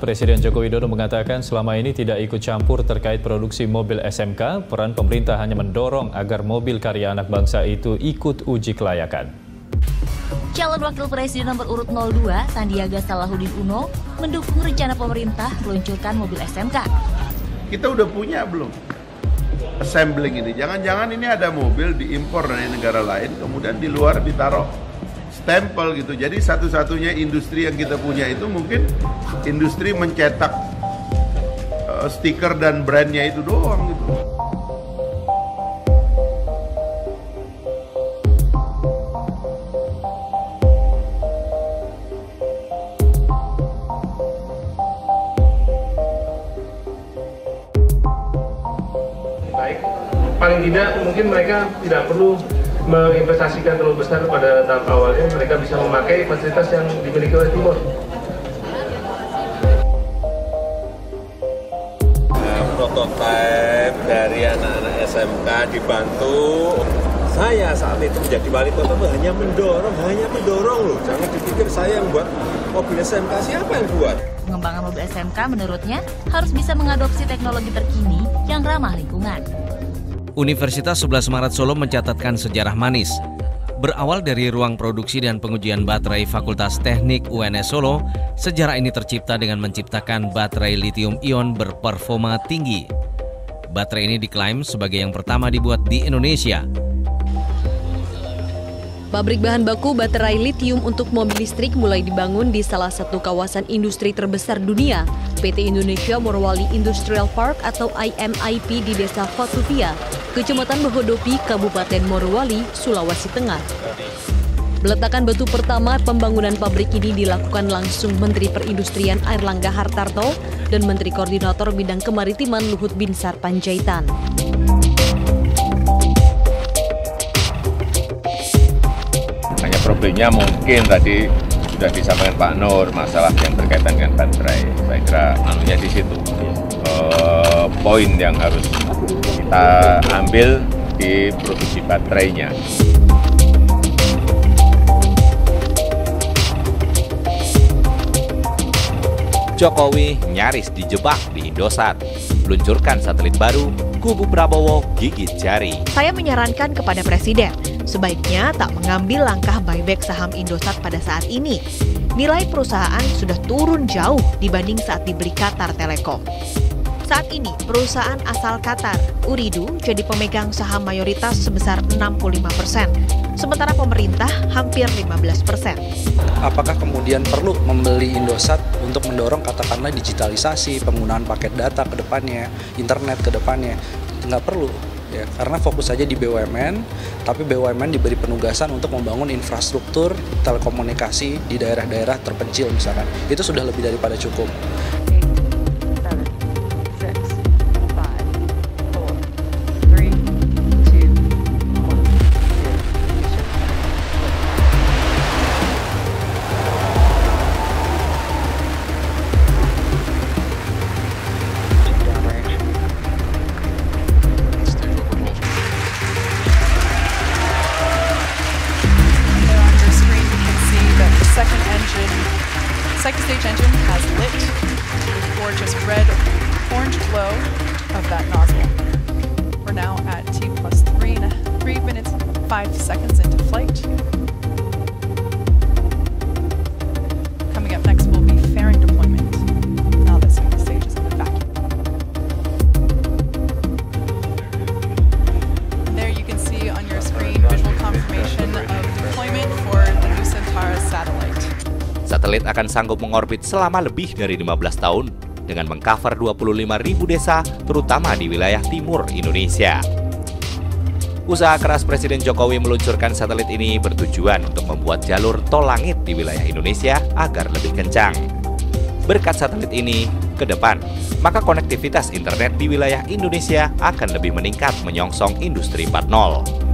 Presiden Joko Widodo mengatakan selama ini tidak ikut campur terkait produksi mobil SMK, peran pemerintah hanya mendorong agar mobil karya anak bangsa itu ikut uji kelayakan. Calon Wakil Presiden nomor urut 02, Sandiaga Salahuddin Uno, mendukung rencana pemerintah meluncurkan mobil SMK. Kita udah punya belum assembling ini? Jangan-jangan ini ada mobil diimpor dari negara lain, kemudian di luar ditaruh stempel gitu. Jadi satu-satunya industri yang kita punya itu mungkin industri mencetak stiker dan brandnya itu doang gitu. Baik, paling tidak mungkin mereka tidak perlu menginvestasikan terlalu besar pada tahap awalnya, mereka bisa memakai fasilitas yang dimiliki oleh Timur. Prototipe dari anak-anak SMK dibantu. Saya saat itu menjadi wali kota hanya mendorong loh. Jangan dipikir saya yang buat mobil SMK, siapa yang buat? Pengembangan mobil SMK menurutnya harus bisa mengadopsi teknologi terkini yang ramah lingkungan. Universitas 11 Maret Solo mencatatkan sejarah manis. Berawal dari ruang produksi dan pengujian baterai Fakultas Teknik UNS Solo, sejarah ini tercipta dengan menciptakan baterai lithium-ion berperforma tinggi. Baterai ini diklaim sebagai yang pertama dibuat di Indonesia. Pabrik bahan baku baterai litium untuk mobil listrik mulai dibangun di salah satu kawasan industri terbesar dunia, PT Indonesia Morowali Industrial Park atau IMIP di Desa Fatuvia, Kecamatan Bahodopi, Kabupaten Morowali, Sulawesi Tengah. Peletakan batu pertama pembangunan pabrik ini dilakukan langsung Menteri Perindustrian Airlangga Hartarto dan Menteri Koordinator Bidang Kemaritiman Luhut Binsar Panjaitan. Hanya problemnya mungkin tadi sudah disampaikan Pak Nur, masalah yang berkaitan dengan baterai. Saya kira anunya di situ. Poin yang harus kita ambil di produksi baterainya. Jokowi nyaris dijebak di Indosat. Luncurkan satelit baru, kubu Prabowo gigit jari. Saya menyarankan kepada Presiden, sebaiknya tak mengambil langkah buyback saham Indosat pada saat ini. Nilai perusahaan sudah turun jauh dibanding saat dibeli Qatar Telekom. Saat ini, perusahaan asal Qatar, Ooredoo, jadi pemegang saham mayoritas sebesar 65%, sementara pemerintah hampir 15%. Apakah kemudian perlu membeli Indosat untuk mendorong katakanlah digitalisasi, penggunaan paket data ke depannya, internet ke depannya? Nggak perlu. Ya, karena fokus saja di BUMN, tapi BUMN diberi penugasan untuk membangun infrastruktur telekomunikasi di daerah-daerah terpencil misalkan. Itu sudah lebih daripada cukup. Second stage engine has lit the gorgeous red orange glow of that nozzle. We're now at T plus 3 minutes 5 seconds into flight. Coming up next will be fairing deployment. Now the second stage is in the vacuum. And there you can see on your screen visual confirmation of deployment for the Nusantara satellite. Satelit akan sanggup mengorbit selama lebih dari 15 tahun dengan mengcover 25.000 desa, terutama di wilayah timur Indonesia. Usaha keras Presiden Jokowi meluncurkan satelit ini bertujuan untuk membuat jalur tol langit di wilayah Indonesia agar lebih kencang. Berkat satelit ini, ke depan, maka konektivitas internet di wilayah Indonesia akan lebih meningkat menyongsong Industri 4.0.